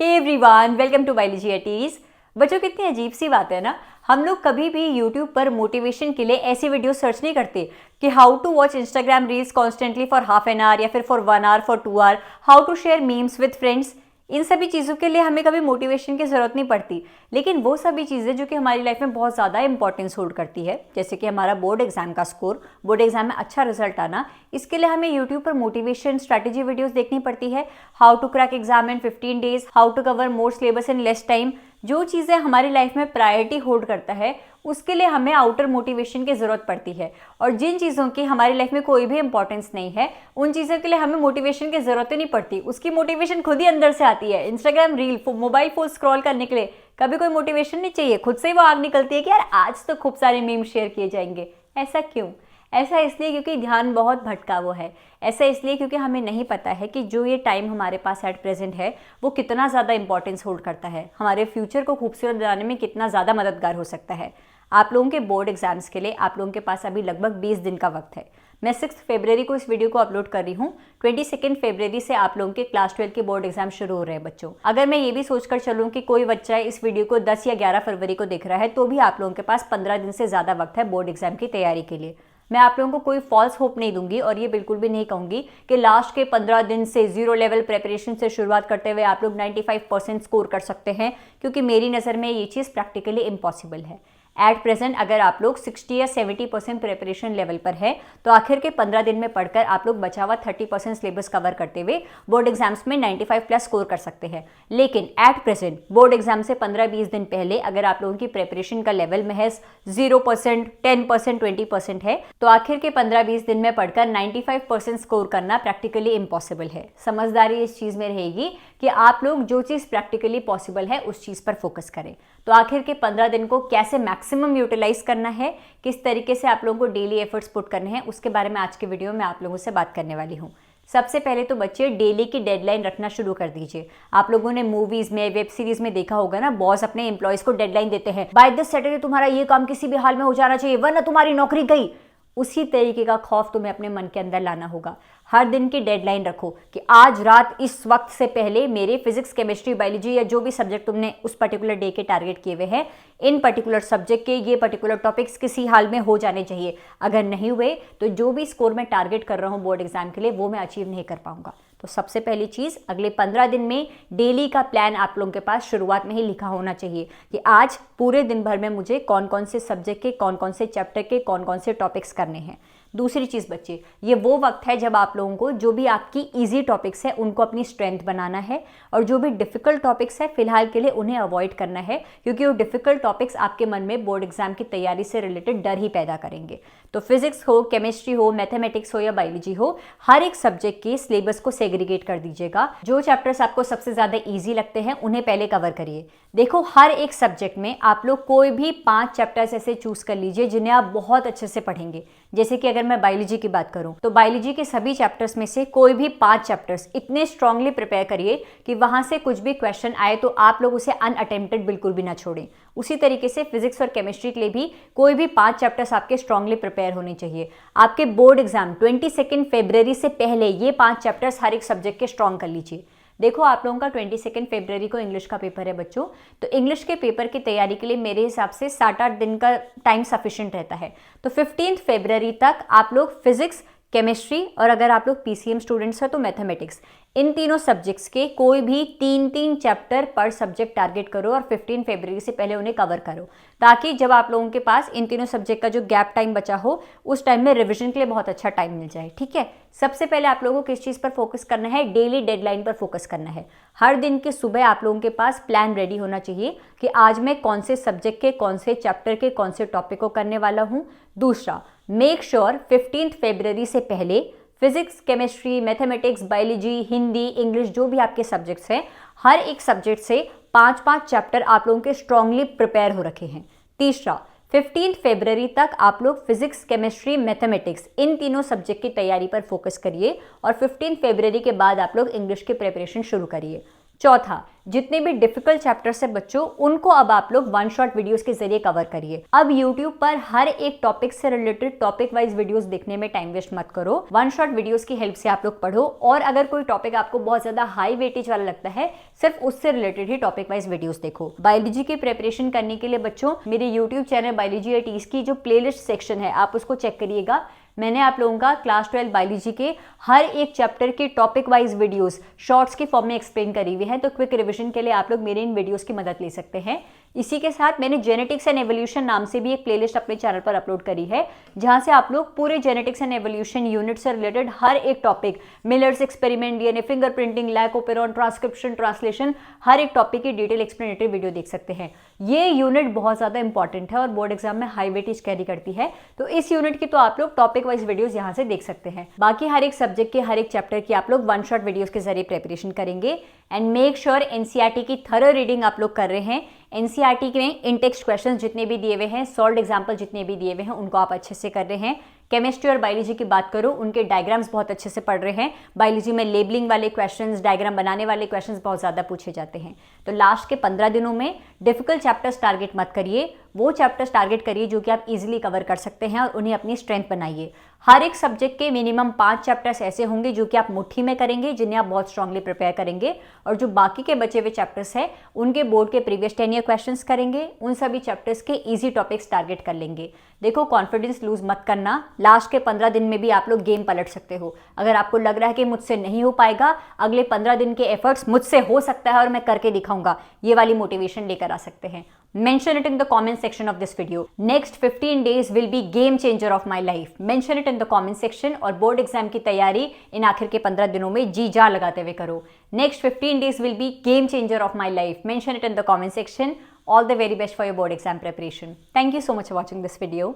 Hey everyone, welcome to biology at ease. बच्चों, कितनी अजीब सी बात है ना, हम लोग कभी भी यूट्यूब पर मोटिवेशन के लिए ऐसी वीडियो सर्च नहीं करते कि how to watch Instagram reels constantly for half an hour या फिर for 1 hour, for 2 hour, how to share memes with friends. इन सभी चीज़ों के लिए हमें कभी मोटिवेशन की ज़रूरत नहीं पड़ती। लेकिन वो सभी चीज़ें जो कि हमारी लाइफ में बहुत ज़्यादा इंपॉर्टेंस होल्ड करती है, जैसे कि हमारा बोर्ड एग्जाम का स्कोर, बोर्ड एग्जाम में अच्छा रिजल्ट आना, इसके लिए हमें यूट्यूब पर मोटिवेशन स्ट्रैटेजी वीडियोस देखनी पड़ती है। How to crack exam in 15 days, how to cover more syllabus in less time. जो चीज़ें हमारी लाइफ में प्रायोरिटी होल्ड करता है उसके लिए हमें आउटर मोटिवेशन की ज़रूरत पड़ती है, और जिन चीज़ों की हमारी लाइफ में कोई भी इंपॉर्टेंस नहीं है उन चीज़ों के लिए हमें मोटिवेशन की ज़रूरत ही नहीं पड़ती। उसकी मोटिवेशन खुद ही अंदर से आती है। Instagram reel, mobile phone scroll करने के लिए कभी कोई मोटिवेशन नहीं चाहिए, खुद से ही वो आग निकलती है कि यार आज तो खूब सारे मीम शेयर किए जाएंगे। ऐसा क्यों? ऐसा इसलिए क्योंकि ध्यान बहुत भटकाव है। ऐसा इसलिए क्योंकि हमें नहीं पता है कि जो ये टाइम हमारे पास एट प्रेजेंट है वो कितना ज़्यादा इंपॉर्टेंस होल्ड करता है, हमारे फ्यूचर को खूबसूरत बनाने में कितना ज़्यादा मददगार हो सकता है। आप लोगों के बोर्ड एग्जाम्स के लिए आप लोगों के पास अभी लगभग 20 दिन का वक्त है। मैं 6 फरवरी को इस वीडियो को अपलोड कर रही हूँ। 22 फरवरी से आप लोगों के क्लास 12 के बोर्ड एग्जाम शुरू हो रहे हैं बच्चों। अगर मैं ये भी सोचकर चलूँ कि कोई बच्चा इस वीडियो को 10 या 11 फरवरी को देख रहा है तो भी आप लोगों के पास 15 दिन से ज़्यादा वक्त है बोर्ड एग्जाम की तैयारी के लिए। मैं आप लोगों को कोई फॉल्स होप नहीं दूंगी और ये बिल्कुल भी नहीं कहूंगी कि लास्ट के 15 दिन से जीरो लेवल प्रिपरेशन से शुरुआत करते हुए आप लोग 95% स्कोर कर सकते हैं, क्योंकि मेरी नज़र में ये चीज़ प्रैक्टिकली इम्पॉसिबल है। एट प्रेजेंट अगर आप लोग 60 या 70% प्रिपरेशन लेवल पर है तो आखिर के 15 दिन में पढ़कर आप लोग बचा हुआ 30% सिलेबस कवर करते हुए बोर्ड एग्जाम्स में 95 प्लस स्कोर कर सकते हैं। लेकिन एट प्रेजेंट बोर्ड एग्जाम से 15-20 दिन पहले अगर आप लोगों की प्रिपरेशन का लेवल महज 0%, 10%, 20% है तो आखिर के 15-20 दिन में पढ़कर 95% स्कोर करना प्रैक्टिकली इम्पॉसिबल है। समझदारी इस चीज़ में रहेगी कि आप लोग जो चीज़ प्रैक्टिकली पॉसिबल है उस चीज़ पर फोकस करें। तो आखिर के 15 दिन को कैसे मैक्सिमम यूटिलाइज करना है, किस तरीके से आप लोगों को डेली एफर्ट्स पुट करने हैं, उसके बारे में आज के वीडियो में आप लोगों से बात करने वाली हूँ। सबसे पहले तो बच्चे डेली की डेडलाइन रखना शुरू कर दीजिए। आप लोगों ने मूवीज में, वेब सीरीज में देखा होगा ना, बॉस अपने एम्प्लॉयज को डेडलाइन देते हैं, बाय दिस सैटरडे तुम्हारा ये काम किसी भी हाल में हो जाना चाहिए वरना तुम्हारी नौकरी गई। उसी तरीके का खौफ तुम्हें अपने मन के अंदर लाना होगा। हर दिन की डेडलाइन रखो कि आज रात इस वक्त से पहले मेरे फिजिक्स, केमिस्ट्री, बायोलॉजी या जो भी सब्जेक्ट तुमने उस पर्टिकुलर डे के टारगेट किए हुए हैं, इन पर्टिकुलर सब्जेक्ट के ये पर्टिकुलर टॉपिक्स किसी हाल में हो जाने चाहिए। अगर नहीं हुए तो जो भी स्कोर मैं टारगेट कर रहा हूँ बोर्ड एग्जाम के लिए वो मैं अचीव नहीं कर पाऊंगा। तो सबसे पहली चीज़, अगले 15 दिन में डेली का प्लान आप लोगों के पास शुरुआत में ही लिखा होना चाहिए कि आज पूरे दिन भर में मुझे कौन कौन से सब्जेक्ट के, कौन कौन से चैप्टर के, कौन कौन से टॉपिक्स करने हैं। दूसरी चीज़ बच्चे, ये वो वक्त है जब आप लोगों को जो भी आपकी इजी टॉपिक्स है उनको अपनी स्ट्रेंथ बनाना है, और जो भी डिफिकल्ट टॉपिक्स है फिलहाल के लिए उन्हें अवॉइड करना है, क्योंकि वो डिफिकल्ट टॉपिक्स आपके मन में बोर्ड एग्जाम की तैयारी से रिलेटेड डर ही पैदा करेंगे। तो फिजिक्स हो, केमिस्ट्री हो, मैथमेटिक्स हो या बायोलॉजी हो, हर एक सब्जेक्ट के सिलेबस को सेग्रीगेट कर दीजिएगा। जो चैप्टर्स आपको सबसे ज़्यादा ईजी लगते हैं उन्हें पहले कवर करिए। देखो, हर एक सब्जेक्ट में आप लोग कोई भी 5 चैप्टर्स ऐसे चूज कर लीजिए जिन्हें आप बहुत अच्छे से पढ़ेंगे। जैसे कि अगर मैं बायोलॉजी की बात करूं तो बायोलॉजी के सभी चैप्टर्स में से कोई भी 5 चैप्टर्स इतने स्ट्रांगली प्रिपेयर करिए कि वहां से कुछ भी क्वेश्चन आए तो आप लोग उसे अनअटेम्प्टेड बिल्कुल भी ना छोड़ें। उसी तरीके से फिजिक्स और केमिस्ट्री के लिए भी कोई भी 5 चैप्टर्स आपके स्ट्रांगली प्रिपेयर होने चाहिए। आपके बोर्ड एग्जाम 22 फरवरी से पहले ये 5 चैप्टर्स हर एक सब्जेक्ट के स्ट्रांग कर लीजिए। देखो, आप लोगों का 22 फरवरी को इंग्लिश का पेपर है बच्चों, तो इंग्लिश के पेपर की तैयारी के लिए मेरे हिसाब से 7-8 दिन का टाइम सफिशिएंट रहता है। तो 15 फरवरी तक आप लोग फिजिक्स, केमिस्ट्री और अगर आप लोग पीसीएम स्टूडेंट्स हैं तो मैथमेटिक्स, इन तीनों सब्जेक्ट्स के कोई भी 3-3 चैप्टर पर सब्जेक्ट टारगेट करो और 15 फरवरी से पहले उन्हें कवर करो, ताकि जब आप लोगों के पास इन तीनों सब्जेक्ट का जो गैप टाइम बचा हो उस टाइम में रिवीजन के लिए बहुत अच्छा टाइम मिल जाए। ठीक है, सबसे पहले आप लोगों को किस चीज़ पर फोकस करना है? डेली डेडलाइन पर फोकस करना है। हर दिन की सुबह आप लोगों के पास प्लान रेडी होना चाहिए कि आज मैं कौन से सब्जेक्ट के, कौन से चैप्टर के, कौन से टॉपिक को करने वाला हूँ। दूसरा, मेक श्योर 15 फरवरी से पहले physics, chemistry, mathematics, biology, Hindi, English, जो भी आपके सब्जेक्ट्स हैं, हर एक सब्जेक्ट से 5-5 चैप्टर आप लोगों के स्ट्रांगली प्रिपेयर हो रखे हैं। तीसरा, 15 फरवरी तक आप लोग फिजिक्स, केमिस्ट्री, मैथमेटिक्स इन तीनों सब्जेक्ट की तैयारी पर फोकस करिए और 15 फरवरी के बाद आप लोग इंग्लिश की प्रिपरेशन शुरू करिए। चौथा, जितने भी डिफिकल्ट चैप्टर्स है बच्चों, उनको अब आप लोग वन शॉट वीडियोस के जरिए कवर करिए। अब यूट्यूब पर हर एक टॉपिक से रिलेटेड टॉपिक वाइज वीडियोस देखने में टाइम वेस्ट मत करो, वन शॉट वीडियोस की हेल्प से आप लोग पढ़ो। और अगर कोई टॉपिक आपको बहुत ज्यादा हाई वेटेज वाला लगता है, सिर्फ उससे रिलेटेड ही टॉपिक वाइज वीडियोस देखो। बायोलॉजी की प्रिपरेशन करने के लिए बच्चों मेरे YouTube channel biology at ease की जो प्लेलिस्ट सेक्शन है, आप उसको चेक करिएगा। मैंने आप लोगों का क्लास 12 बायोलॉजी के हर एक चैप्टर के टॉपिक वाइज वीडियोस शॉर्ट्स की फॉर्म में एक्सप्लेन करी हुई है, तो क्विक रिवीजन के लिए आप लोग मेरे इन वीडियोस की मदद ले सकते हैं। इसी के साथ मैंने जेनेटिक्स एंड एवोल्यूशन नाम से भी एक प्लेलिस्ट अपने चैनल पर अपलोड करी है, जहां से आप लोग पूरे जेनेटिक्स एंड एवोल्यूशन यूनिट से रिलेटेड हर एक topic, Miller's experiment, DNA fingerprinting, lac operon, transcription, translation, हर एक टॉपिक की डिटेल एक्सप्लेनेटरी वीडियो देख सकते हैं। ये यूनिट बहुत ज्यादा इंपॉर्टेंट है और बोर्ड एग्जाम में हाई वेटेज कैरी करती है, तो इस यूनिट की तो आप लोग टॉपिक वाइज वीडियोस यहां से देख सकते हैं। बाकी हर एक सब्जेक्ट के हर एक चैप्टर की आप लोग वन शॉट वीडियोस के जरिए प्रिपरेशन करेंगे। एंड मेक श्योर एनसीईआरटी की थरो रीडिंग आप लोग कर रहे हैं। एनसीईआरटी में इन टेक्स्ट क्वेश्चंस जितने भी दिए हुए हैं, सॉल्व्ड एग्जाम्पल जितने भी दिए हुए हैं, उनको आप अच्छे से कर रहे हैं। केमिस्ट्री और बायोलॉजी की बात करो, उनके डायग्राम्स बहुत अच्छे से पढ़ रहे हैं। बायोलॉजी में लेबलिंग वाले क्वेश्चंस, डायग्राम बनाने वाले क्वेश्चंस बहुत ज़्यादा पूछे जाते हैं। तो लास्ट के 15 दिनों में डिफिकल्ट चैप्टर्स टारगेट मत करिए, वो चैप्टर्स टारगेट करिए जो कि आप इजीली कवर कर सकते हैं और उन्हें अपनी स्ट्रेंथ बनाइए। हर एक सब्जेक्ट के मिनिमम 5 चैप्टर्स ऐसे होंगे जो कि आप मुट्ठी में करेंगे, जिन्हें आप बहुत स्ट्रांगली प्रिपेयर करेंगे। और जो बाकी के बचे हुए चैप्टर्स हैं, उनके बोर्ड के प्रीवियस 10 ईयर क्वेश्चंस करेंगे, उन सभी चैप्टर्स के इजी टॉपिक्स टारगेट कर लेंगे। देखो, कॉन्फिडेंस लूज मत करना, लास्ट के 15 दिन में भी आप लोग गेम पलट सकते हो। अगर आपको लग रहा है कि मुझसे नहीं हो पाएगा, अगले 15 दिन के एफर्ट्स मुझसे हो सकता है और मैं करके दिखाऊंगा, ये वाली मोटिवेशन लेकर आ सकते हैं। Mention it in the comment section of this video. Next 15 days will be game changer of my life. Mention it in the comment section और बोर्ड एग्जाम की तैयारी इन आखिर के 15 दिनों में जी जान लगाते हुए करो। Next 15 days will be game changer of my life. Mention it in the comment section. All the very best for your board exam preparation. Thank you so much for watching this video.